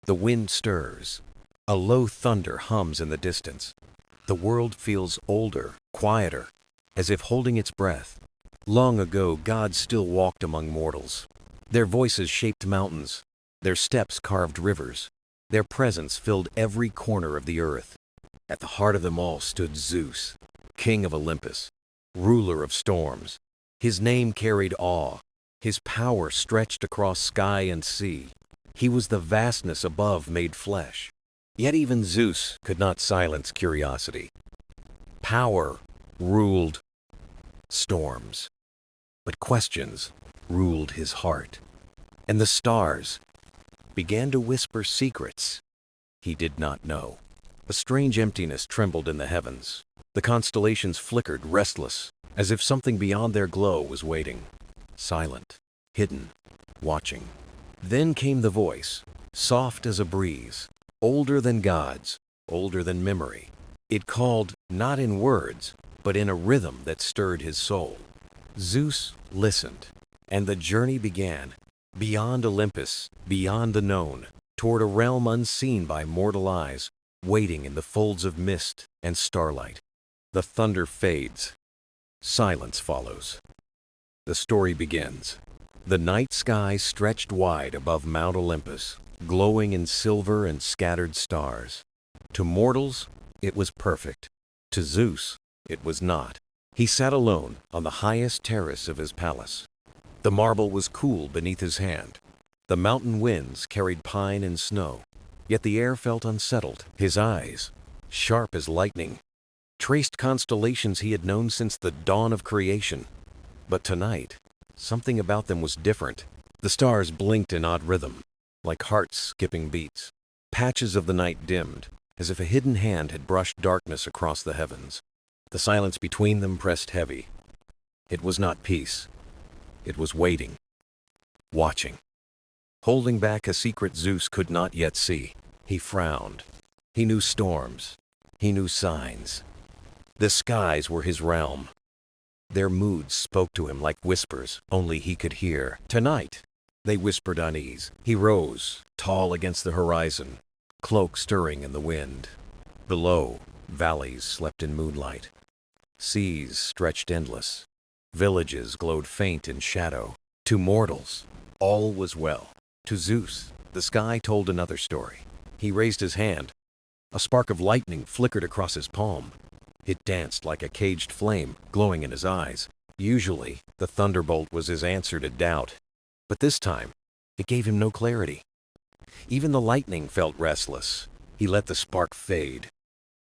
The wind stirs. A low thunder hums in the distance. The world feels older, quieter, as if holding its breath. Long ago, gods still walked among mortals. Their voices shaped mountains. Their steps carved rivers. Their presence filled every corner of the earth. At the heart of them all stood Zeus, king of Olympus, ruler of storms. His name carried awe. His power stretched across sky and sea. He was the vastness above made flesh. Yet even Zeus could not silence curiosity. Power ruled storms, but questions ruled his heart. And the stars began to whisper secrets he did not know. A strange emptiness trembled in the heavens. The constellations flickered, restless, as if something beyond their glow was waiting. Silent, hidden, watching. Then came the voice, soft as a breeze, older than gods, older than memory. It called not in words, but in a rhythm that stirred his soul. Zeus listened, and the journey began, beyond Olympus, beyond the known, toward a realm unseen by mortal eyes, waiting in the folds of mist and starlight. The thunder fades. Silence follows. The story begins. The night sky stretched wide above Mount Olympus, glowing in silver and scattered stars. To mortals, it was perfect. To Zeus, it was not. He sat alone on the highest terrace of his palace. The marble was cool beneath his hand. The mountain winds carried pine and snow, yet the air felt unsettled. His eyes, sharp as lightning, traced constellations he had known since the dawn of creation. But tonight, something about them was different. The stars blinked in odd rhythm, like hearts skipping beats. Patches of the night dimmed, as if a hidden hand had brushed darkness across the heavens. The silence between them pressed heavy. It was not peace. It was waiting, watching, holding back a secret Zeus could not yet see. He frowned. He knew storms. He knew signs. The skies were his realm. Their moods spoke to him like whispers only he could hear. Tonight, they whispered unease. He rose, tall against the horizon, cloak stirring in the wind. Below, valleys slept in moonlight. Seas stretched endless. Villages glowed faint in shadow. To mortals, all was well. To Zeus, the sky told another story. He raised his hand. A spark of lightning flickered across his palm. It danced like a caged flame, glowing in his eyes. Usually, the thunderbolt was his answer to doubt. But this time, it gave him no clarity. Even the lightning felt restless. He let the spark fade.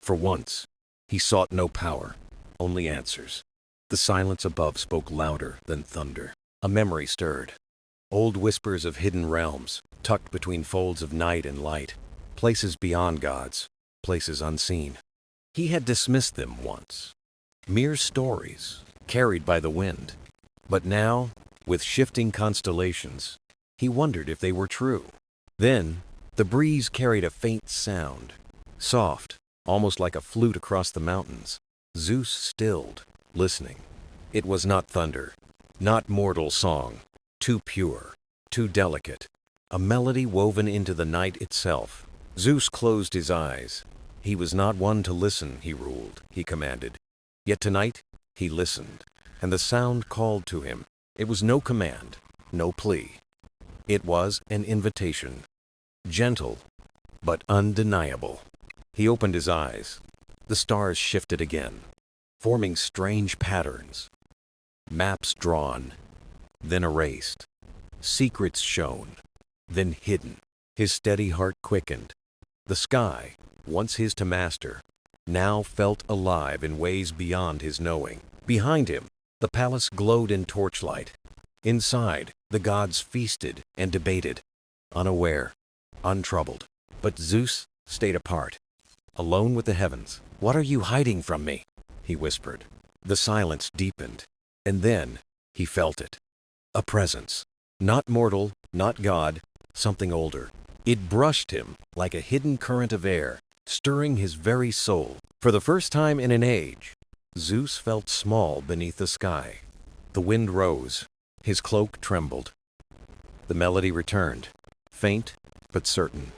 For once, he sought no power, only answers. The silence above spoke louder than thunder. A memory stirred. Old whispers of hidden realms, tucked between folds of night and light. Places beyond gods, places unseen. He had dismissed them once. Mere stories, carried by the wind. But now, with shifting constellations, he wondered if they were true. Then, the breeze carried a faint sound. Soft, almost like a flute across the mountains. Zeus stilled, listening. It was not thunder, not mortal song. Too pure, too delicate. A melody woven into the night itself. Zeus closed his eyes. He was not one to listen, he ruled, he commanded. Yet tonight, he listened, and the sound called to him. It was no command, no plea. It was an invitation. Gentle, but undeniable. He opened his eyes. The stars shifted again, forming strange patterns. Maps drawn, then erased. Secrets shown, then hidden. His steady heart quickened. The sky, once his to master, now felt alive in ways beyond his knowing. Behind him, the palace glowed in torchlight. Inside, the gods feasted and debated, unaware, untroubled. But Zeus stayed apart, alone with the heavens. "What are you hiding from me?" he whispered. The silence deepened, and then he felt it. A presence. Not mortal, not God, something older. It brushed him like a hidden current of air, stirring his very soul. For the first time in an age, Zeus felt small beneath the sky. The wind rose. His cloak trembled. The melody returned, faint but certain.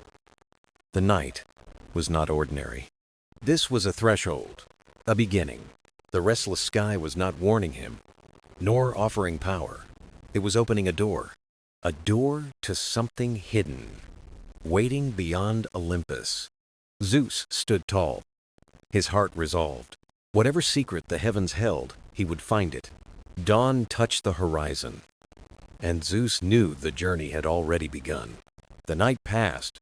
The night was not ordinary. This was a threshold, a beginning. The restless sky was not warning him, nor offering power. It was opening a door to something hidden, waiting beyond Olympus. Zeus stood tall, his heart resolved. Whatever secret the heavens held, he would find it. Dawn touched the horizon, and Zeus knew the journey had already begun. The night passed,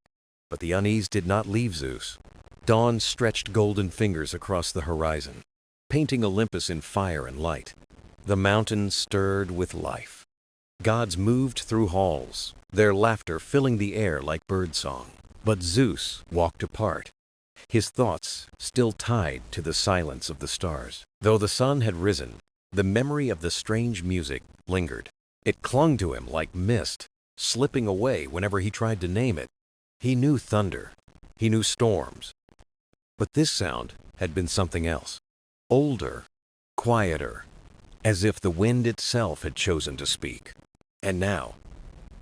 but the unease did not leave Zeus. Dawn stretched golden fingers across the horizon, painting Olympus in fire and light. The mountains stirred with life. Gods moved through halls, their laughter filling the air like birdsong. But Zeus walked apart, his thoughts still tied to the silence of the stars. Though the sun had risen, the memory of the strange music lingered. It clung to him like mist, slipping away whenever he tried to name it. He knew thunder, he knew storms, but this sound had been something else. Older, quieter, as if the wind itself had chosen to speak. And now,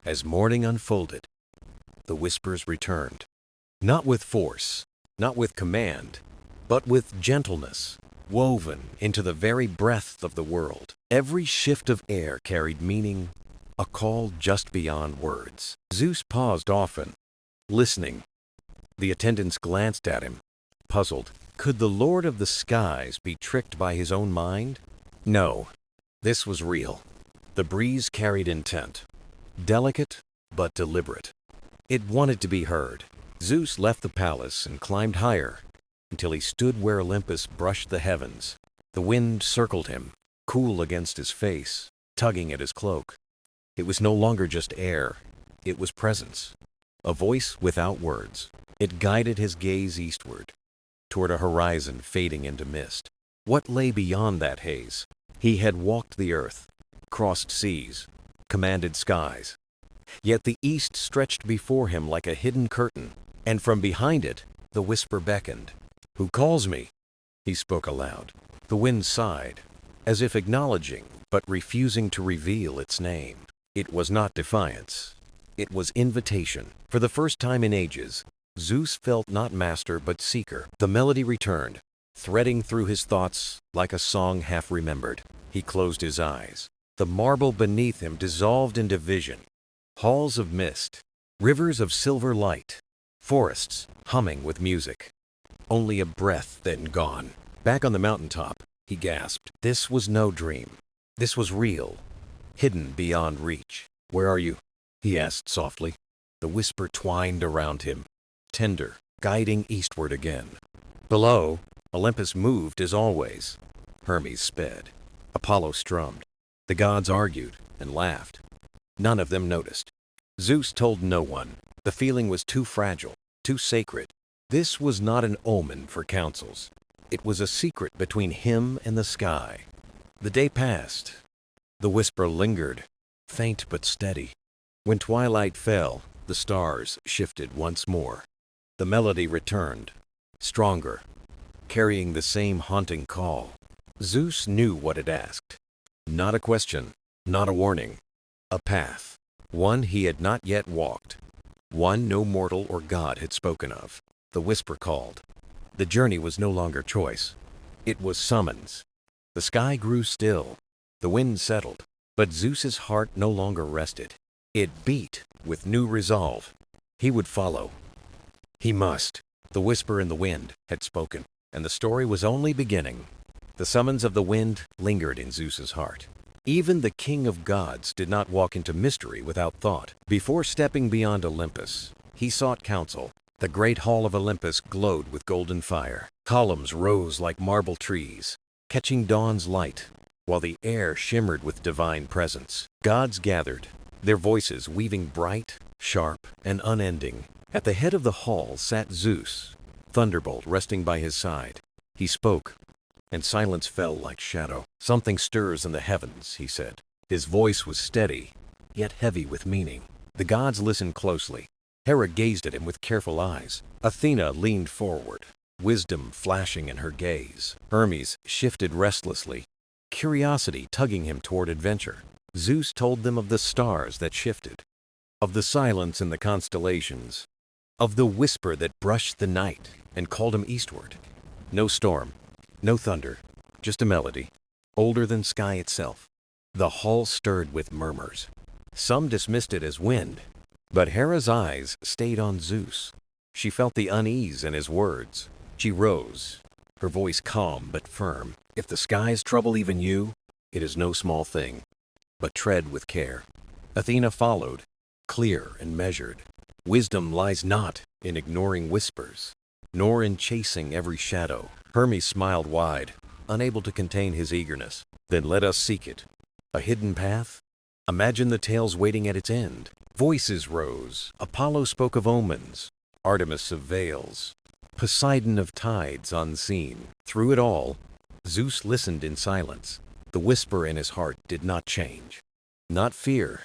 as morning unfolded, the whispers returned. Not with force, not with command, but with gentleness, woven into the very breath of the world. Every shift of air carried meaning, a call just beyond words. Zeus paused often, listening. The attendants glanced at him, puzzled. Could the Lord of the Skies be tricked by his own mind? No, this was real. The breeze carried intent, delicate but deliberate. It wanted to be heard. Zeus left the palace and climbed higher until he stood where Olympus brushed the heavens. The wind circled him, cool against his face, tugging at his cloak. It was no longer just air, it was presence, a voice without words. It guided his gaze eastward, toward a horizon fading into mist. What lay beyond that haze? He had walked the earth, crossed seas, commanded skies. Yet the east stretched before him like a hidden curtain, and from behind it, the whisper beckoned. "Who calls me?" He spoke aloud. The wind sighed, as if acknowledging, but refusing to reveal its name. It was not defiance. It was invitation. For the first time in ages, Zeus felt not master but seeker. The melody returned, threading through his thoughts like a song half remembered. He closed his eyes. The marble beneath him dissolved into vision. Halls of mist, rivers of silver light, forests humming with music. Only a breath, then gone. Back on the mountaintop, he gasped. This was no dream. This was real, hidden beyond reach. "Where are you?" he asked softly. The whisper twined around him, tender, guiding eastward again. Below, Olympus moved as always. Hermes sped. Apollo strummed. The gods argued and laughed. None of them noticed. Zeus told no one. The feeling was too fragile, too sacred. This was not an omen for councils. It was a secret between him and the sky. The day passed. The whisper lingered, faint but steady. When twilight fell, the stars shifted once more. The melody returned, stronger, carrying the same haunting call. Zeus knew what it asked. Not a question, not a warning. A path, one he had not yet walked, one no mortal or god had spoken of. The whisper called. The journey was no longer choice. It was summons. The sky grew still. The wind settled. But Zeus's heart no longer rested. It beat with new resolve. He would follow. He must. The whisper in the wind had spoken, and the story was only beginning. The summons of the wind lingered in Zeus's heart. Even the king of gods did not walk into mystery without thought. Before stepping beyond Olympus, he sought counsel. The great hall of Olympus glowed with golden fire. Columns rose like marble trees, catching dawn's light, while the air shimmered with divine presence. Gods gathered, their voices weaving bright, sharp, and unending. At the head of the hall sat Zeus, thunderbolt resting by his side. He spoke, and silence fell like shadow. "Something stirs in the heavens," he said. His voice was steady, yet heavy with meaning. The gods listened closely. Hera gazed at him with careful eyes. Athena leaned forward, wisdom flashing in her gaze. Hermes shifted restlessly, curiosity tugging him toward adventure. Zeus told them of the stars that shifted, of the silence in the constellations, of the whisper that brushed the night and called him eastward. No storm, no thunder, just a melody, older than sky itself. The hall stirred with murmurs. Some dismissed it as wind, but Hera's eyes stayed on Zeus. She felt the unease in his words. She rose, her voice calm but firm. If the skies trouble even you, it is no small thing, but tread with care. Athena followed, clear and measured. Wisdom lies not in ignoring whispers, nor in chasing every shadow. Hermes smiled wide, unable to contain his eagerness. Then let us seek it. A hidden path? Imagine the tales waiting at its end. Voices rose. Apollo spoke of omens, Artemis of veils, Poseidon of tides unseen. Through it all, Zeus listened in silence. The whisper in his heart did not change. Not fear,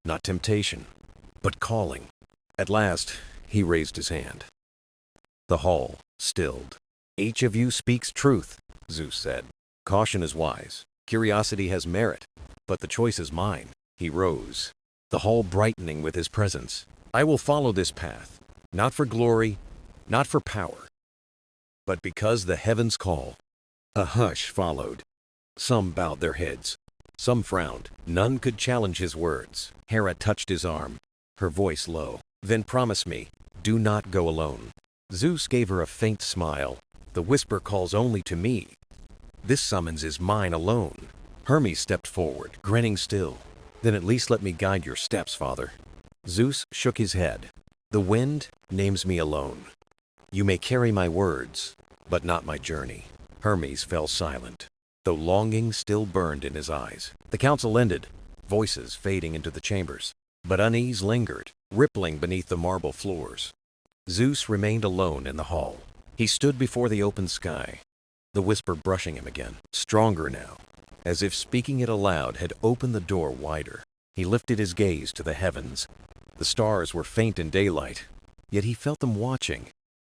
not temptation, but calling. At last, he raised his hand. The hall stilled. Each of you speaks truth, Zeus said. Caution is wise. Curiosity has merit, but the choice is mine. He rose, the hall brightening with his presence. I will follow this path, not for glory, not for power, but because the heavens call. A hush followed. Some bowed their heads. Some frowned. None could challenge his words. Hera touched his arm, her voice low. Then promise me, do not go alone. Zeus gave her a faint smile. The whisper calls only to me. This summons is mine alone. Hermes stepped forward, grinning still. Then at least let me guide your steps, father. Zeus shook his head. The wind names me alone. You may carry my words, but not my journey. Hermes fell silent, though longing still burned in his eyes. The council ended, voices fading into the chambers. But unease lingered, rippling beneath the marble floors. Zeus remained alone in the hall. He stood before the open sky, the whisper brushing him again, stronger now, as if speaking it aloud had opened the door wider. He lifted his gaze to the heavens. The stars were faint in daylight, yet he felt them watching.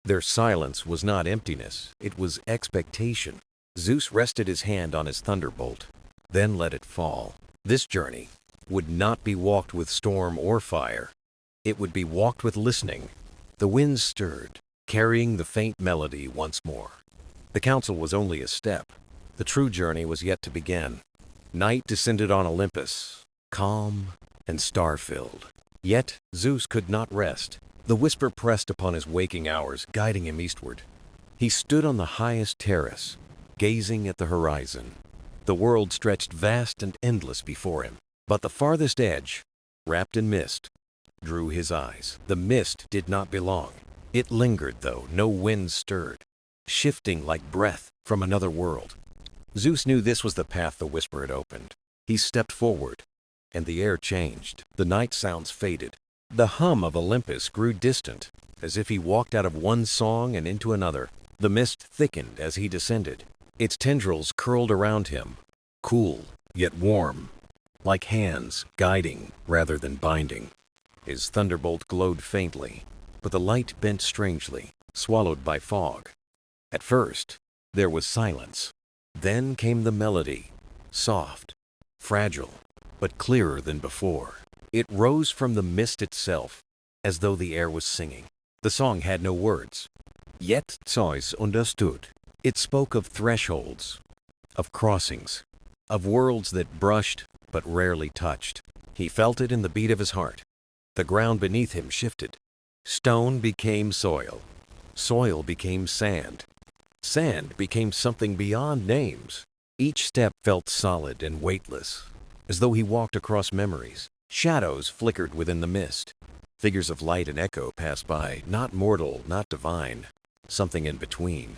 Their silence was not emptiness, it was expectation. Zeus rested his hand on his thunderbolt, then let it fall. This journey would not be walked with storm or fire. It would be walked with listening. The winds stirred, carrying the faint melody once more. The council was only a step. The true journey was yet to begin. Night descended on Olympus, calm and star-filled. Yet Zeus could not rest. The whisper pressed upon his waking hours, guiding him eastward. He stood on the highest terrace, gazing at the horizon. The world stretched vast and endless before him. But the farthest edge, wrapped in mist, drew his eyes. The mist did not belong. It lingered, though no wind stirred, shifting like breath from another world. Zeus knew this was the path the whisper had opened. He stepped forward, and the air changed. The night sounds faded. The hum of Olympus grew distant, as if he walked out of one song and into another. The mist thickened as he descended. Its tendrils curled around him, cool yet warm, like hands guiding rather than binding. His thunderbolt glowed faintly, but the light bent strangely, swallowed by fog. At first, there was silence. Then came the melody, soft, fragile, but clearer than before. It rose from the mist itself, as though the air was singing. The song had no words, yet Zeus understood. It spoke of thresholds, of crossings, of worlds that brushed but rarely touched. He felt it in the beat of his heart. The ground beneath him shifted. Stone became soil. Soil became sand. Sand became something beyond names. Each step felt solid and weightless, as though he walked across memories. Shadows flickered within the mist. Figures of light and echo passed by, not mortal, not divine, something in between.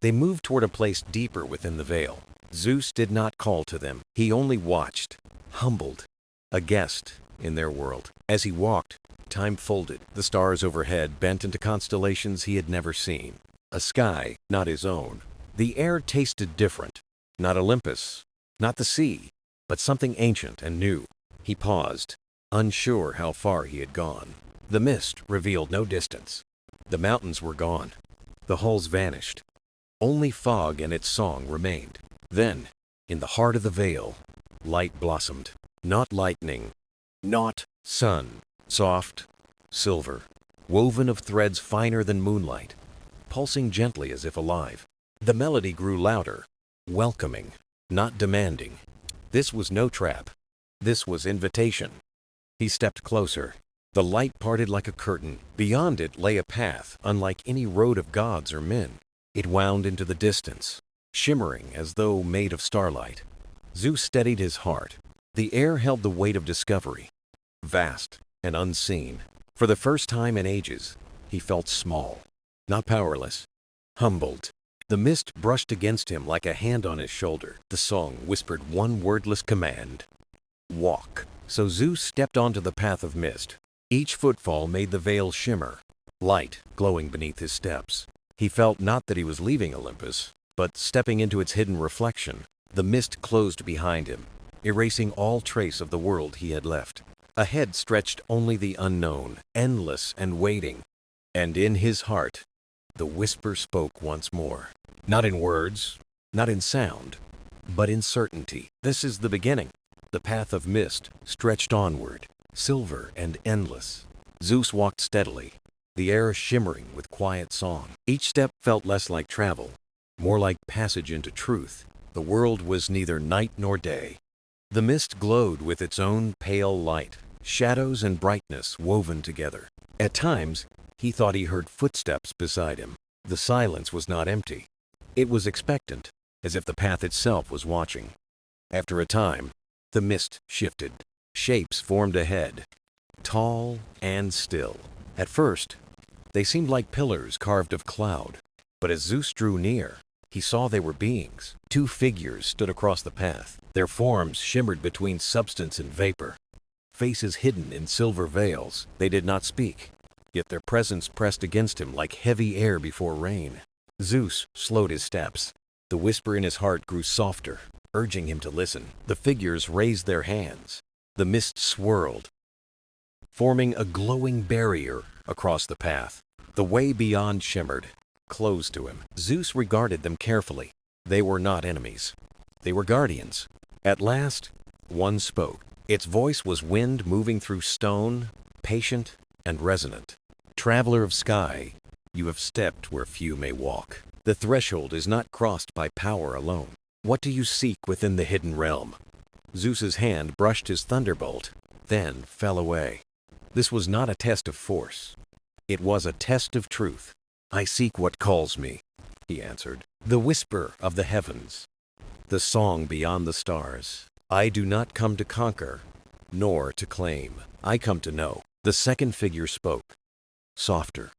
They moved toward a place deeper within the veil. Zeus did not call to them. He only watched, humbled, a guest in their world. As he walked, time folded. The stars overhead bent into constellations he had never seen. A sky not his own. The air tasted different. Not Olympus, not the sea, but something ancient and new. He paused, unsure how far he had gone. The mist revealed no distance. The mountains were gone. The hulls vanished. Only fog and its song remained. Then, in the heart of the veil, light blossomed. Not lightning, not sun. Soft, silver, woven of threads finer than moonlight, pulsing gently as if alive. The melody grew louder, welcoming, not demanding. This was no trap. This was invitation. He stepped closer. The light parted like a curtain. Beyond it lay a path unlike any road of gods or men. It wound into the distance, shimmering as though made of starlight. Zeus steadied his heart. The air held the weight of discovery, vast and unseen. For the first time in ages, he felt small, not powerless, humbled. The mist brushed against him like a hand on his shoulder. The song whispered one wordless command: walk. So Zeus stepped onto the path of mist. Each footfall made the veil shimmer, light glowing beneath his steps. He felt not that he was leaving Olympus, but stepping into its hidden reflection. The mist closed behind him, erasing all trace of the world he had left. Ahead stretched only the unknown, endless and waiting. And in his heart, the whisper spoke once more. Not in words, not in sound, but in certainty. This is the beginning. The path of mist stretched onward, silver and endless. Zeus walked steadily, the air shimmering with quiet song. Each step felt less like travel, more like passage into truth. The world was neither night nor day. The mist glowed with its own pale light, shadows and brightness woven together. At times, he thought he heard footsteps beside him. The silence was not empty. It was expectant, as if the path itself was watching. After a time, the mist shifted. Shapes formed ahead, tall and still. At first, they seemed like pillars carved of cloud. But as Zeus drew near, he saw they were beings. Two figures stood across the path. Their forms shimmered between substance and vapor. Faces hidden in silver veils. They did not speak, yet their presence pressed against him like heavy air before rain. Zeus slowed his steps. The whisper in his heart grew softer, urging him to listen. The figures raised their hands. The mist swirled, forming a glowing barrier across the path. The way beyond shimmered, closed to him. Zeus regarded them carefully. They were not enemies. They were guardians. At last, one spoke. Its voice was wind moving through stone, patient and resonant. Traveler of sky, you have stepped where few may walk. The threshold is not crossed by power alone. What do you seek within the hidden realm? Zeus's hand brushed his thunderbolt, then fell away. This was not a test of force. It was a test of truth. I seek what calls me, he answered. The whisper of the heavens, the song beyond the stars. I do not come to conquer, nor to claim. I come to know. The second figure spoke, softer,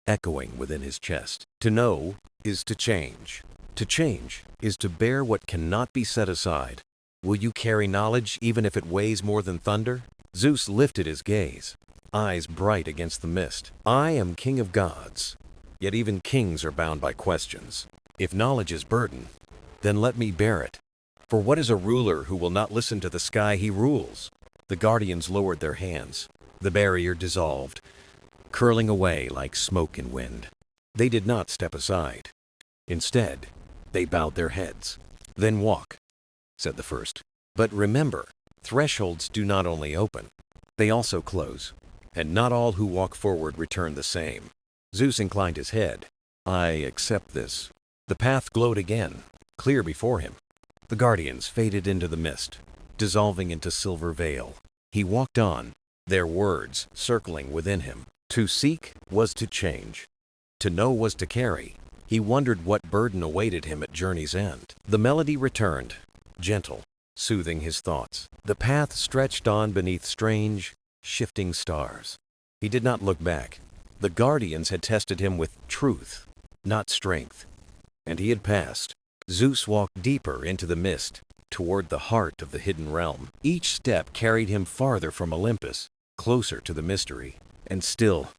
echoing within his chest. To know is to change. To change is to bear what cannot be set aside. Will you carry knowledge even if it weighs more than thunder? Zeus lifted his gaze, eyes bright against the mist. I am king of gods, yet even kings are bound by questions. If knowledge is burden, then let me bear it. For what is a ruler who will not listen to the sky he rules? The guardians lowered their hands. The barrier dissolved, curling away like smoke in wind. They did not step aside. Instead, they bowed their heads. Then walk, said the first. But remember, thresholds do not only open, they also close, and not all who walk forward return the same. Zeus inclined his head. I accept this. The path glowed again, clear before him. The guardians faded into the mist, dissolving into silver veil. He walked on, their words circling within him. To seek was to change. To know was to carry. He wondered what burden awaited him at journey's end. The melody returned, gentle, soothing his thoughts. The path stretched on beneath strange, shifting stars. He did not look back. The guardians had tested him with truth, not strength. And he had passed. Zeus walked deeper into the mist, toward the heart of the hidden realm. Each step carried him farther from Olympus, closer to the mystery. And still,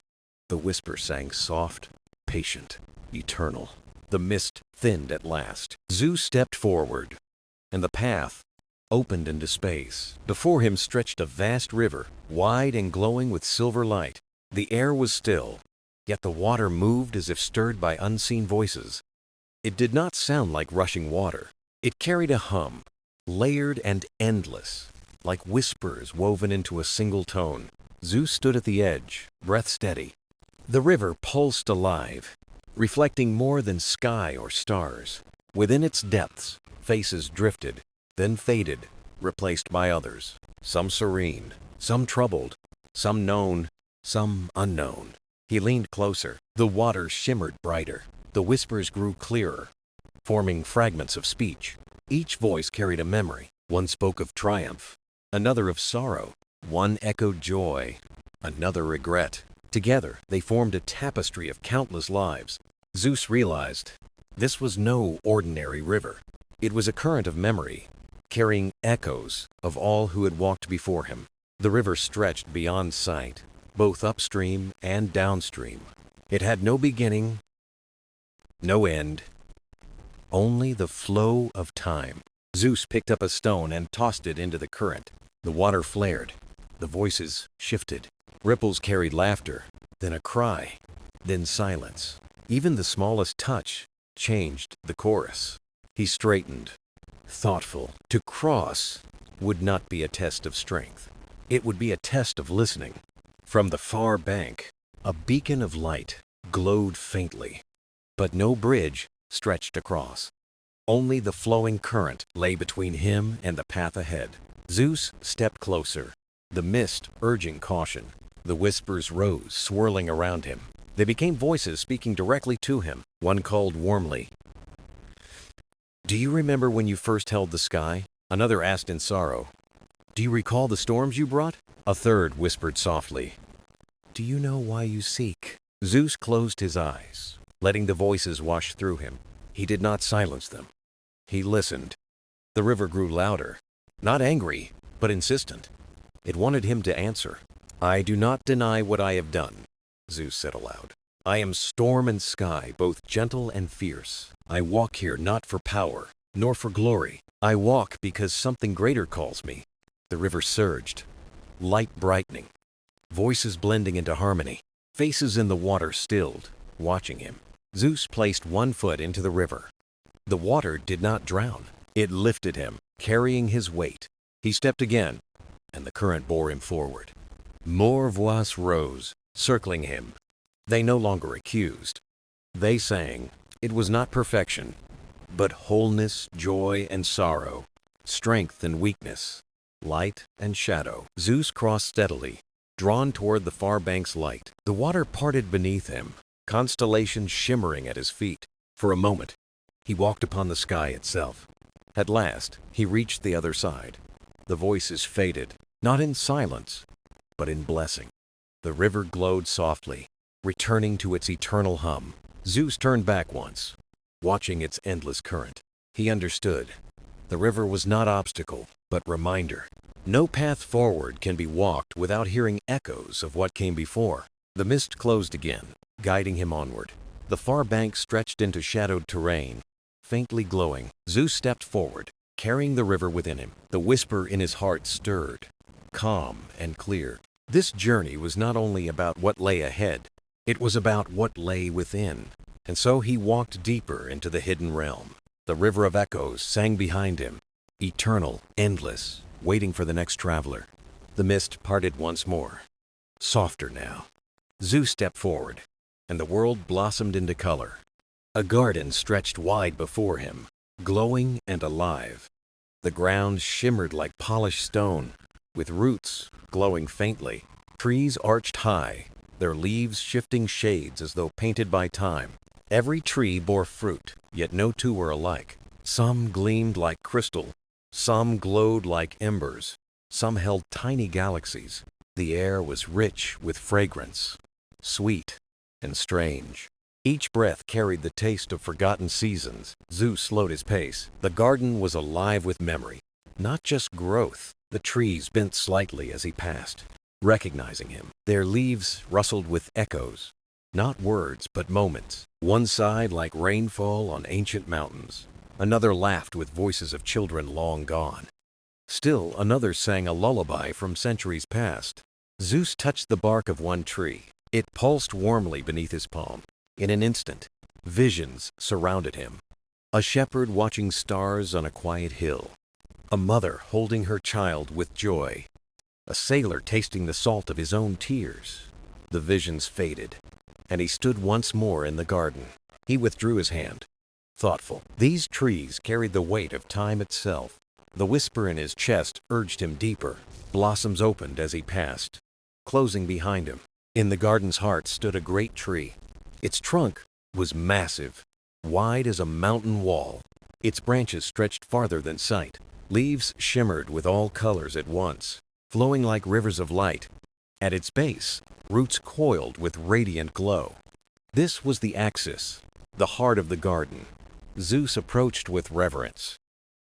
the whisper sang soft, patient, eternal. The mist thinned at last. Zeus stepped forward, and the path opened into space. Before him stretched a vast river, wide and glowing with silver light. The air was still, yet the water moved as if stirred by unseen voices. It did not sound like rushing water. It carried a hum, layered and endless, like whispers woven into a single tone. Zeus stood at the edge, breath steady. The river pulsed alive, reflecting more than sky or stars. Within its depths, faces drifted, then faded, replaced by others. Some serene, some troubled, some known, some unknown. He leaned closer. The water shimmered brighter. The whispers grew clearer, forming fragments of speech. Each voice carried a memory. One spoke of triumph, another of sorrow. One echoed joy, another regret. Together, they formed a tapestry of countless lives. Zeus realized this was no ordinary river. It was a current of memory, carrying echoes of all who had walked before him. The river stretched beyond sight, both upstream and downstream. It had no beginning, no end, only the flow of time. Zeus picked up a stone and tossed it into the current. The water flared. The voices shifted. Ripples carried laughter, then a cry, then silence. Even the smallest touch changed the chorus. He straightened, thoughtful. To cross would not be a test of strength. It would be a test of listening. From the far bank, a beacon of light glowed faintly, but no bridge stretched across. Only the flowing current lay between him and the path ahead. Zeus stepped closer, the mist urging caution. The whispers rose, swirling around him. They became voices speaking directly to him. One called warmly, "Do you remember when you first held the sky?" Another asked in sorrow, "Do you recall the storms you brought?" A third whispered softly, "Do you know why you seek?" Zeus closed his eyes, letting the voices wash through him. He did not silence them. He listened. The river grew louder, not angry, but insistent. It wanted him to answer. "I do not deny what I have done," Zeus said aloud. "I am storm and sky, both gentle and fierce. I walk here not for power, nor for glory. I walk because something greater calls me." The river surged, light brightening, voices blending into harmony. Faces in the water stilled, watching him. Zeus placed one foot into the river. The water did not drown. It lifted him, carrying his weight. He stepped again, and the current bore him forward. More voices rose, circling him. They no longer accused. They sang. It was not perfection, but wholeness, joy and sorrow, strength and weakness, light and shadow. Zeus crossed steadily, drawn toward the far bank's light. The water parted beneath him, constellations shimmering at his feet. For a moment, he walked upon the sky itself. At last, he reached the other side. The voices faded, not in silence, but in blessing. The river glowed softly, returning to its eternal hum. Zeus turned back once, watching its endless current. He understood. The river was not obstacle, but reminder. No path forward can be walked without hearing echoes of what came before. The mist closed again, guiding him onward. The far bank stretched into shadowed terrain, faintly glowing. Zeus stepped forward, carrying the river within him. The whisper in his heart stirred, calm and clear. This journey was not only about what lay ahead, it was about what lay within. And so he walked deeper into the hidden realm. The river of echoes sang behind him, eternal, endless, waiting for the next traveler. The mist parted once more, softer now. Zeus stepped forward, and the world blossomed into color. A garden stretched wide before him, glowing and alive. The ground shimmered like polished stone, with roots glowing faintly. Trees arched high, their leaves shifting shades as though painted by time. Every tree bore fruit, yet no two were alike. Some gleamed like crystal, some glowed like embers, some held tiny galaxies. The air was rich with fragrance, sweet and strange. Each breath carried the taste of forgotten seasons. Zeus slowed his pace. The garden was alive with memory, not just growth. The trees bent slightly as he passed, recognizing him. Their leaves rustled with echoes, not words, but moments. One sighed like rainfall on ancient mountains. Another laughed with voices of children long gone. Still another sang a lullaby from centuries past. Zeus touched the bark of one tree. It pulsed warmly beneath his palm. In an instant, visions surrounded him. A shepherd watching stars on a quiet hill. A mother holding her child with joy. A sailor tasting the salt of his own tears. The visions faded, and he stood once more in the garden. He withdrew his hand, thoughtful. These trees carried the weight of time itself. The whisper in his chest urged him deeper. Blossoms opened as he passed, closing behind him. In the garden's heart stood a great tree. Its trunk was massive, wide as a mountain wall. Its branches stretched farther than sight. Leaves shimmered with all colors at once, flowing like rivers of light. At its base, roots coiled with radiant glow. This was the axis, the heart of the garden. Zeus approached with reverence.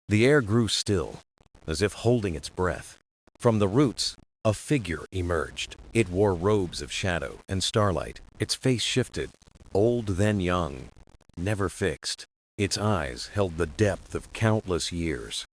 The air grew still, as if holding its breath. From the roots, a figure emerged. It wore robes of shadow and starlight. Its face shifted, old then young, never fixed. Its eyes held the depth of countless years.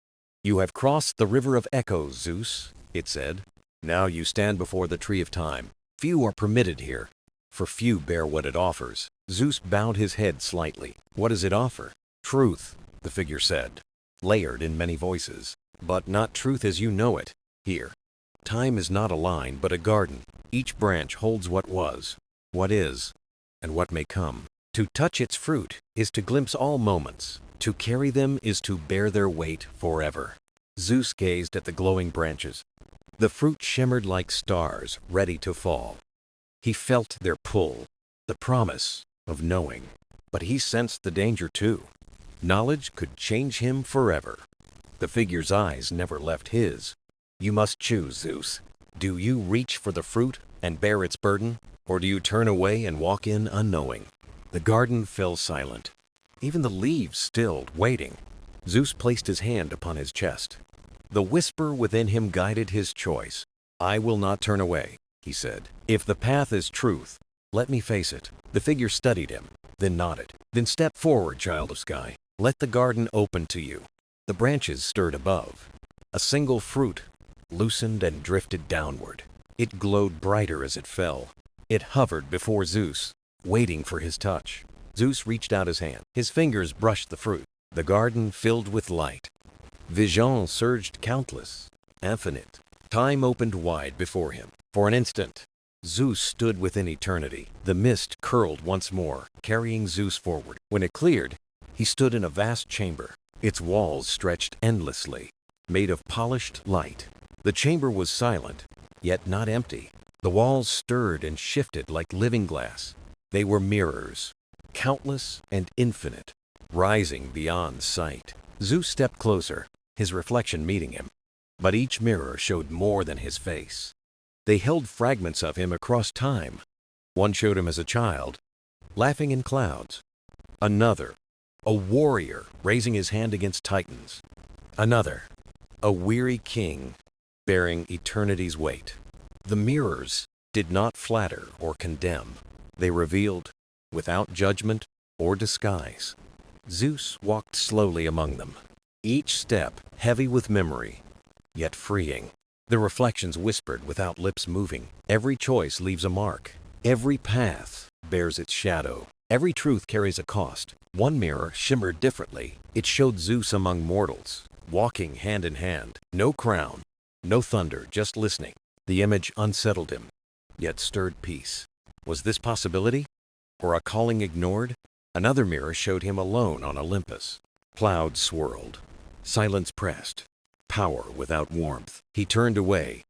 "You have crossed the river of echoes, Zeus," it said. "Now you stand before the tree of time. Few are permitted here, for few bear what it offers." Zeus bowed his head slightly. "What does it offer?" "Truth," the figure said, layered in many voices. "But not truth as you know it. Here, time is not a line, but a garden. Each branch holds what was, what is, and what may come. To touch its fruit is to glimpse all moments. To carry them is to bear their weight forever." Zeus gazed at the glowing branches. The fruit shimmered like stars ready to fall. He felt their pull, the promise of knowing. But he sensed the danger too. Knowledge could change him forever. The figure's eyes never left his. "You must choose, Zeus. Do you reach for the fruit and bear its burden, or do you turn away and walk in unknowing?" The garden fell silent. Even the leaves stilled, waiting. Zeus placed his hand upon his chest. The whisper within him guided his choice. "I will not turn away," he said. "If the path is truth, let me face it." The figure studied him, then nodded. "Then step forward, child of sky. Let the garden open to you." The branches stirred above. A single fruit loosened and drifted downward. It glowed brighter as it fell. It hovered before Zeus, waiting for his touch. Zeus reached out his hand. His fingers brushed the fruit. The garden filled with light. Visions surged countless, infinite. Time opened wide before him. For an instant, Zeus stood within eternity. The mist curled once more, carrying Zeus forward. When it cleared, he stood in a vast chamber. Its walls stretched endlessly, made of polished light. The chamber was silent, yet not empty. The walls stirred and shifted like living glass. They were mirrors, countless and infinite, rising beyond sight. Zeus stepped closer, his reflection meeting him. But each mirror showed more than his face. They held fragments of him across time. One showed him as a child, laughing in clouds. Another, a warrior raising his hand against titans. Another, a weary king bearing eternity's weight. The mirrors did not flatter or condemn. They revealed, without judgment or disguise. Zeus walked slowly among them, each step heavy with memory, yet freeing. The reflections whispered without lips moving. Every choice leaves a mark. Every path bears its shadow. Every truth carries a cost. One mirror shimmered differently. It showed Zeus among mortals, walking hand in hand. No crown, no thunder, just listening. The image unsettled him, yet stirred peace. Was this possibility? Or a calling ignored? Another mirror showed him alone on Olympus. Clouds swirled. Silence pressed. Power without warmth. He turned away,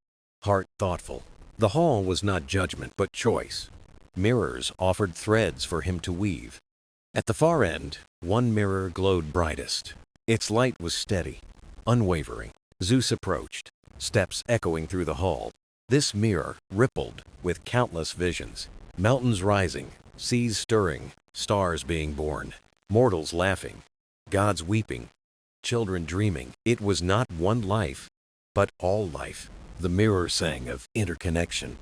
heart thoughtful. The hall was not judgment, but choice. Mirrors offered threads for him to weave. At the far end, one mirror glowed brightest. Its light was steady, unwavering. Zeus approached, steps echoing through the hall. This mirror rippled with countless visions. Mountains rising, seas stirring, stars being born, mortals laughing, gods weeping, children dreaming. It was not one life, but all life. The mirror sang of interconnection.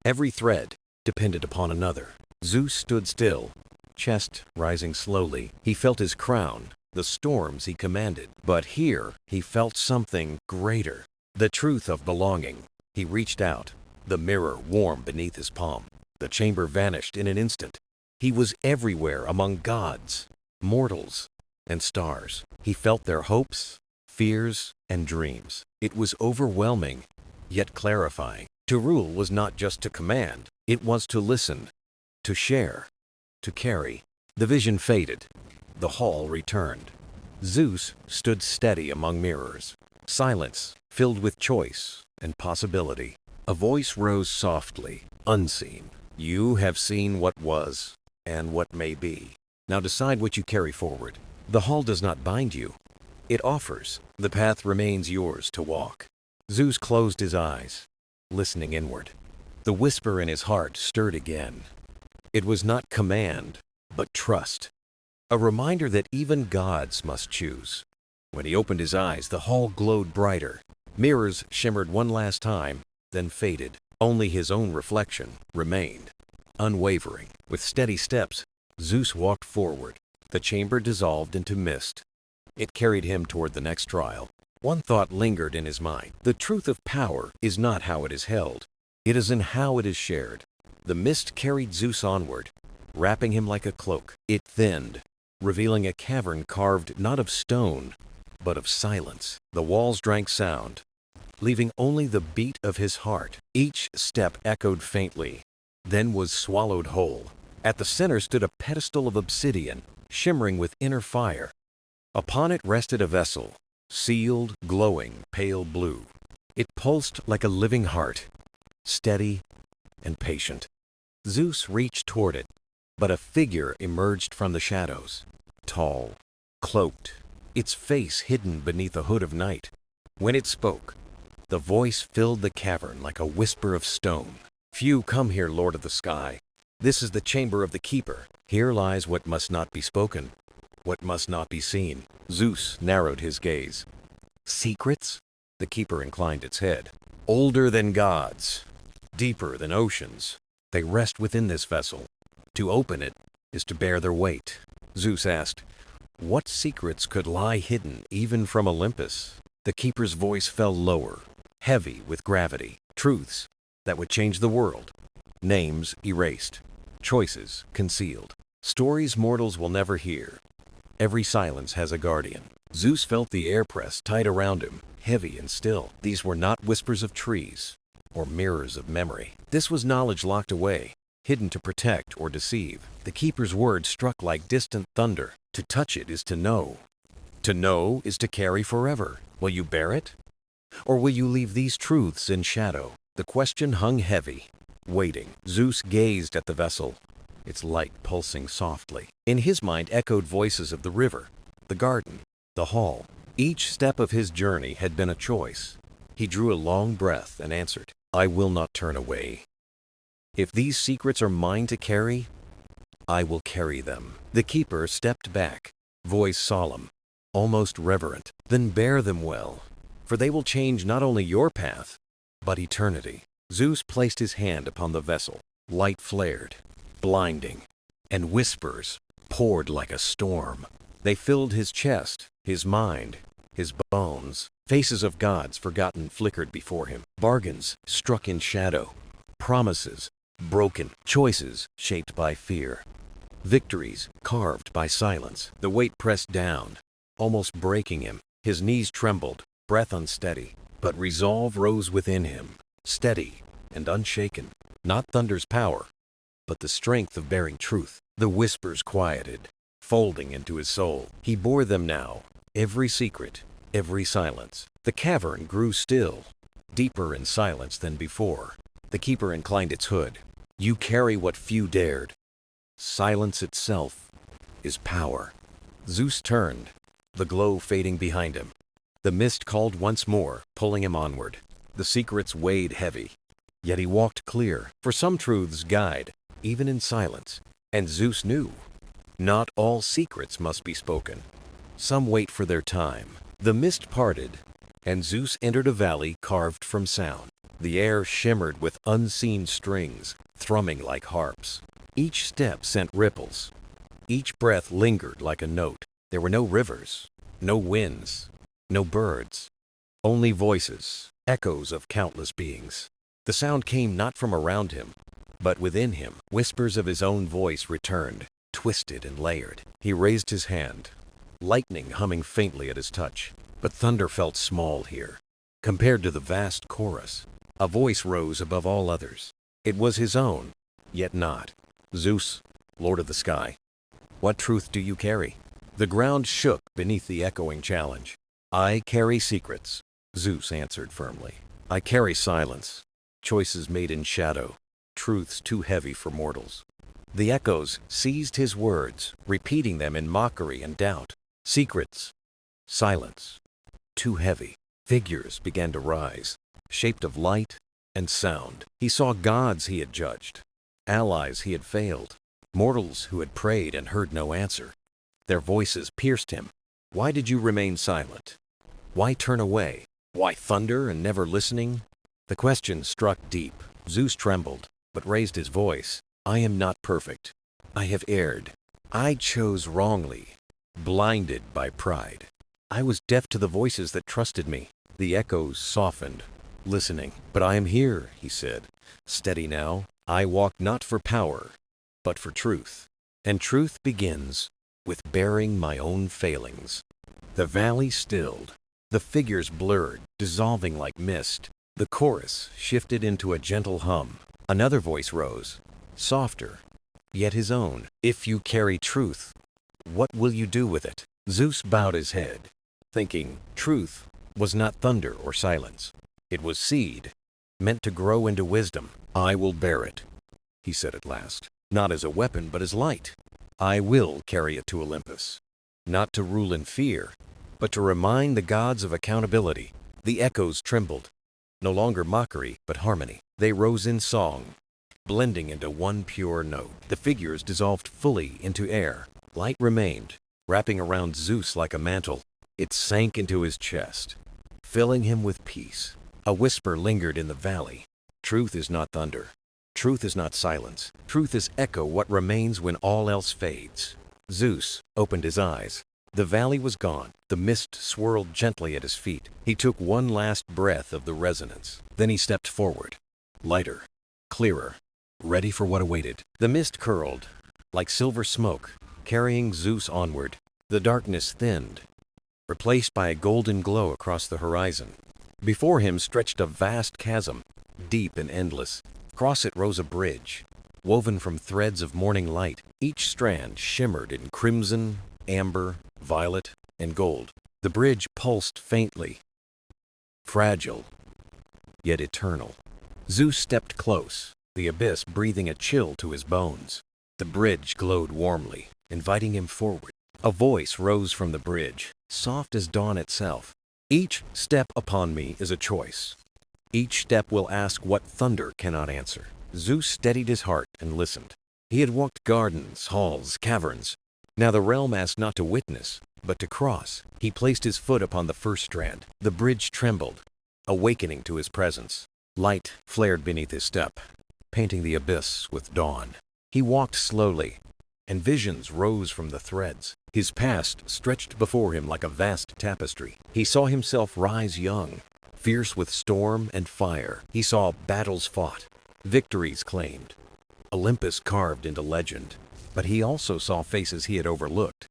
Every thread depended upon another. Zeus stood still, chest rising slowly. He felt his crown, the storms he commanded. But here he felt something greater, the truth of belonging. He reached out, the mirror warm beneath his palm. The chamber vanished in an instant. He was everywhere among gods, mortals, and stars. He felt their hopes, fears, and dreams. It was overwhelming, yet clarifying. To rule was not just to command, it was to listen, to share, to carry. The vision faded. The hall returned. Zeus stood steady among mirrors. Silence filled with choice and possibility. A voice rose softly, unseen. You have seen what was and what may be. Now decide what you carry forward. The hall does not bind you. It offers. The path remains yours to walk. Zeus closed his eyes, listening inward. The whisper in his heart stirred again. It was not command, but trust. A reminder that even gods must choose. When he opened his eyes, the hall glowed brighter. Mirrors shimmered one last time, then faded. Only his own reflection remained. Unwavering, with steady steps, Zeus walked forward. The chamber dissolved into mist. It carried him toward the next trial. One thought lingered in his mind. The truth of power is not how it is held. It is in how it is shared. The mist carried Zeus onward, wrapping him like a cloak. It thinned, revealing a cavern carved not of stone, but of silence. The walls drank sound, leaving only the beat of his heart. Each step echoed faintly, then was swallowed whole. At the center stood a pedestal of obsidian, shimmering with inner fire. Upon it rested a vessel, sealed, glowing, pale blue. It pulsed like a living heart, steady and patient. Zeus reached toward it, but a figure emerged from the shadows, tall, cloaked, its face hidden beneath a hood of night. When it spoke, the voice filled the cavern like a whisper of stone. Few come here, Lord of the Sky. This is the chamber of the Keeper. Here lies what must not be spoken, what must not be seen. Zeus narrowed his gaze. Secrets? The Keeper inclined its head. Older than gods, deeper than oceans. They rest within this vessel. To open it is to bear their weight. Zeus asked, what secrets could lie hidden even from Olympus? The Keeper's voice fell lower, heavy with gravity. Truths that would change the world. Names erased. Choices concealed. Stories mortals will never hear. Every silence has a guardian. Zeus felt the air press tight around him, heavy and still. These were not whispers of trees or mirrors of memory. This was knowledge locked away, hidden to protect or deceive. The Keeper's words struck like distant thunder. To touch it is to know. To know is to carry forever. Will you bear it? Or will you leave these truths in shadow? The question hung heavy, waiting. Zeus gazed at the vessel, its light pulsing softly. In his mind echoed voices of the river, the garden, the hall. Each step of his journey had been a choice. He drew a long breath and answered, I will not turn away. If these secrets are mine to carry, I will carry them. The Keeper stepped back, voice solemn, almost reverent. Then bear them well, for they will change not only your path, but eternity. Zeus placed his hand upon the vessel. Light flared, blinding, and whispers poured like a storm. They filled his chest, his mind, his bones. Faces of gods forgotten flickered before him. Bargains struck in shadow. Promises broken. Choices shaped by fear. Victories carved by silence. The weight pressed down, almost breaking him. His knees trembled, breath unsteady. But resolve rose within him, steady and unshaken. Not thunder's power, but the strength of bearing truth. The whispers quieted, folding into his soul. He bore them now, every secret, every silence. The cavern grew still, deeper in silence than before. The Keeper inclined its hood. You carry what few dared. Silence itself is power. Zeus turned, the glow fading behind him. The mist called once more, pulling him onward. The secrets weighed heavy, yet he walked clear. For some truths guide, even in silence. And Zeus knew, not all secrets must be spoken. Some wait for their time. The mist parted, and Zeus entered a valley carved from sound. The air shimmered with unseen strings, thrumming like harps. Each step sent ripples. Each breath lingered like a note. There were no rivers, no winds, no birds, only voices, echoes of countless beings. The sound came not from around him, but within him. Whispers of his own voice returned, twisted and layered. He raised his hand, lightning humming faintly at his touch. But thunder felt small here, compared to the vast chorus. A voice rose above all others. It was his own, yet not. Zeus, Lord of the sky, what truth do you carry? The ground shook beneath the echoing challenge. I carry secrets, Zeus answered firmly. I carry silence, choices made in shadow, truths too heavy for mortals. The echoes seized his words, repeating them in mockery and doubt. Secrets, silence, too heavy. Figures began to rise, shaped of light and sound. He saw gods he had judged, allies he had failed, mortals who had prayed and heard no answer. Their voices pierced him. Why did you remain silent? Why turn away? Why thunder and never listening? The question struck deep. Zeus trembled, but raised his voice. I am not perfect. I have erred. I chose wrongly, blinded by pride. I was deaf to the voices that trusted me. The echoes softened, listening. But I am here, he said, steady now. I walk not for power, but for truth. And truth begins with bearing my own failings. The valley stilled. The figures blurred, dissolving like mist. The chorus shifted into a gentle hum. Another voice rose, softer, yet his own. If you carry truth, what will you do with it? Zeus bowed his head, thinking truth was not thunder or silence. It was seed, meant to grow into wisdom. I will bear it, he said at last, not as a weapon but as light. I will carry it to Olympus, not to rule in fear, but to remind the gods of accountability. The echoes trembled, no longer mockery, but harmony. They rose in song, blending into one pure note. The figures dissolved fully into air. Light remained, wrapping around Zeus like a mantle. It sank into his chest, filling him with peace. A whisper lingered in the valley. Truth is not thunder. Truth is not silence. Truth is echo, what remains when all else fades. Zeus opened his eyes. The valley was gone. The mist swirled gently at his feet. He took one last breath of the resonance. Then he stepped forward, lighter, clearer, ready for what awaited. The mist curled, like silver smoke, carrying Zeus onward. The darkness thinned, replaced by a golden glow across the horizon. Before him stretched a vast chasm, deep and endless. Across it rose a bridge, woven from threads of morning light. Each strand shimmered in crimson, amber, violet, and gold. The bridge pulsed faintly, fragile, yet eternal. Zeus stepped close, the abyss breathing a chill to his bones. The bridge glowed warmly, inviting him forward. A voice rose from the bridge, soft as dawn itself. Each step upon me is a choice. Each step will ask what thunder cannot answer. Zeus steadied his heart and listened. He had walked gardens, halls, caverns. Now the realm asked not to witness, but to cross. He placed his foot upon the first strand. The bridge trembled, awakening to his presence. Light flared beneath his step, painting the abyss with dawn. He walked slowly, and visions rose from the threads. His past stretched before him like a vast tapestry. He saw himself rise young, fierce with storm and fire. He saw battles fought, victories claimed, Olympus carved into legend. But he also saw faces he had overlooked,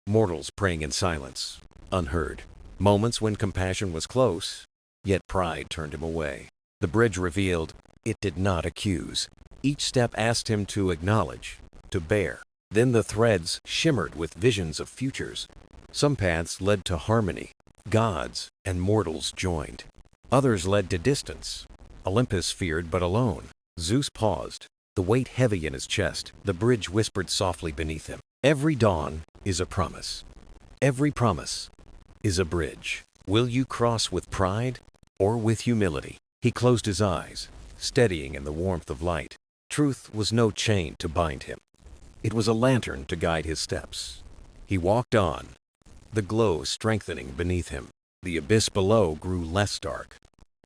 mortals praying in silence, unheard. Moments when compassion was close, yet pride turned him away. The bridge revealed it did not accuse. Each step asked him to acknowledge, to bear. Then the threads shimmered with visions of futures. Some paths led to harmony. Gods and mortals joined. Others led to distance. Olympus feared but alone. Zeus paused, the weight heavy in his chest. The bridge whispered softly beneath him. Every dawn is a promise. Every promise is a bridge. Will you cross with pride or with humility? He closed his eyes, steadying in the warmth of light. Truth was no chain to bind him. It was a lantern to guide his steps. He walked on, the glow strengthening beneath him. The abyss below grew less dark,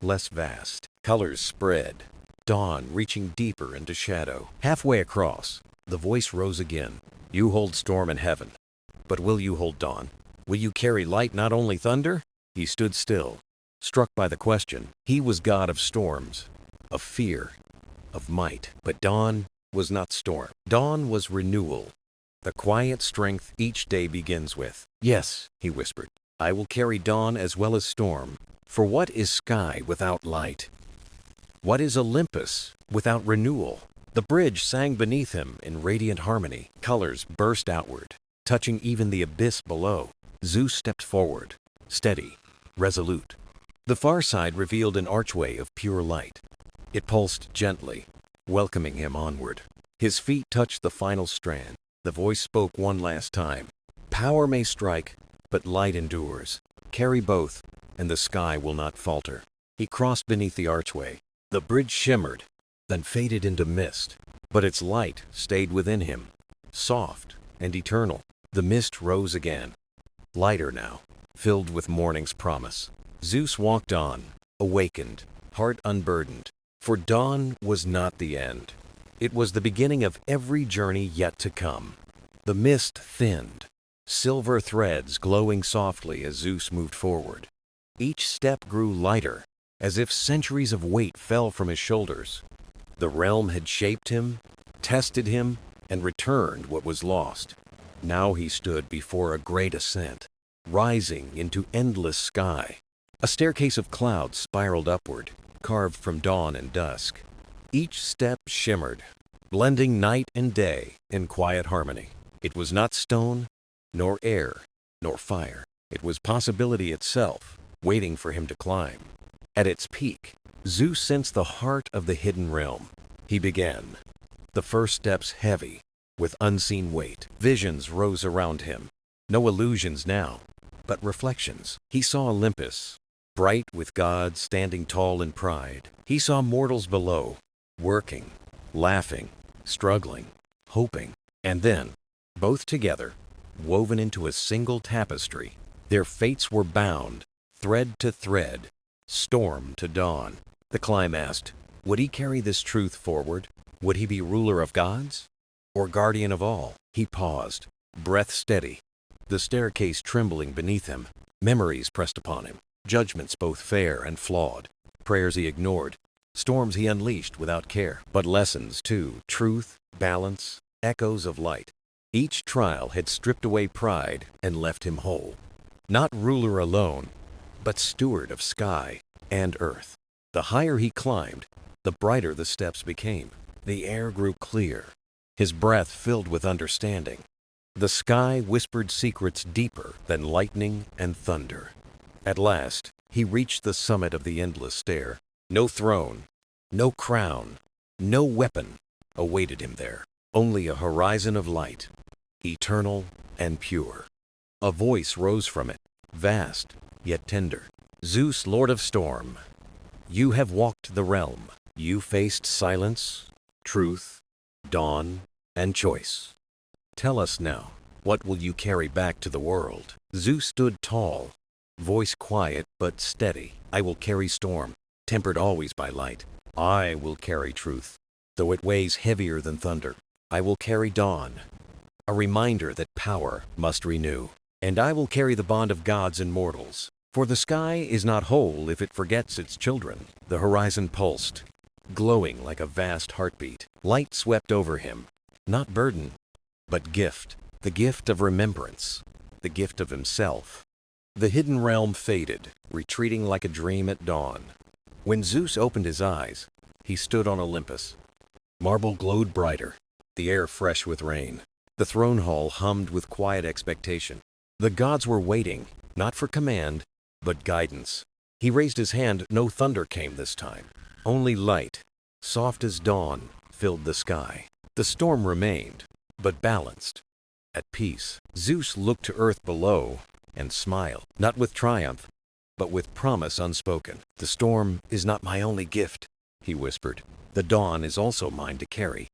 less vast. Colors spread, dawn reaching deeper into shadow. Halfway across, the voice rose again. You hold storm in heaven, but will you hold dawn? Will you carry light, not only thunder? He stood still, struck by the question. He was god of storms, of fear, of might. But dawn was not storm. Dawn was renewal, the quiet strength each day begins with. Yes, he whispered, I will carry dawn as well as storm. For what is sky without light? What is Olympus without renewal? The bridge sang beneath him in radiant harmony. Colors burst outward, touching even the abyss below. Zeus stepped forward, steady, resolute. The far side revealed an archway of pure light. It pulsed gently, welcoming him onward. His feet touched the final strand. The voice spoke one last time. Power may strike, but light endures. Carry both, and the sky will not falter. He crossed beneath the archway. The bridge shimmered, then faded into mist. But its light stayed within him, soft and eternal. The mist rose again, lighter now, filled with morning's promise. Zeus walked on, awakened, heart unburdened. For dawn was not the end. It was the beginning of every journey yet to come. The mist thinned, silver threads glowing softly as Zeus moved forward. Each step grew lighter, as if centuries of weight fell from his shoulders. The realm had shaped him, tested him, and returned what was lost. Now he stood before a great ascent, rising into endless sky. A staircase of clouds spiraled upward, carved from dawn and dusk. Each step shimmered, blending night and day in quiet harmony. It was not stone, nor air, nor fire. It was possibility itself, waiting for him to climb. At its peak, Zeus sensed the heart of the hidden realm. He began, the first steps heavy, with unseen weight. Visions rose around him. No illusions now, but reflections. He saw Olympus, bright with gods standing tall in pride. He saw mortals below, working, laughing, struggling, hoping. And then, both together, woven into a single tapestry, their fates were bound, thread to thread, storm to dawn. The climb asked, would he carry this truth forward? Would he be ruler of gods? Or guardian of all? He paused, breath steady, the staircase trembling beneath him. Memories pressed upon him, judgments both fair and flawed, prayers he ignored, storms he unleashed without care. But lessons too, truth, balance, echoes of light. Each trial had stripped away pride and left him whole. Not ruler alone, but steward of sky and earth. The higher he climbed, the brighter the steps became. The air grew clear, his breath filled with understanding. The sky whispered secrets deeper than lightning and thunder. At last, he reached the summit of the endless stair. No throne, no crown, no weapon awaited him there. Only a horizon of light, eternal and pure. A voice rose from it, vast yet tender. Zeus, Lord of Storm, you have walked the realm. You faced silence, truth, dawn, and choice. Tell us now, what will you carry back to the world? Zeus stood tall, voice quiet but steady. I will carry storm, tempered always by light. I will carry truth, though it weighs heavier than thunder. I will carry dawn, a reminder that power must renew. And I will carry the bond of gods and mortals. For the sky is not whole if it forgets its children. The horizon pulsed, glowing like a vast heartbeat. Light swept over him, not burden, but gift. The gift of remembrance, the gift of himself. The hidden realm faded, retreating like a dream at dawn. When Zeus opened his eyes, he stood on Olympus. Marble glowed brighter, the air fresh with rain. The throne hall hummed with quiet expectation. The gods were waiting, not for command, but guidance. He raised his hand. No thunder came this time. Only light, soft as dawn, filled the sky. The storm remained, but balanced, at peace. Zeus looked to earth below and smiled, not with triumph, but with promise unspoken. The storm is not my only gift, he whispered. The dawn is also mine to carry.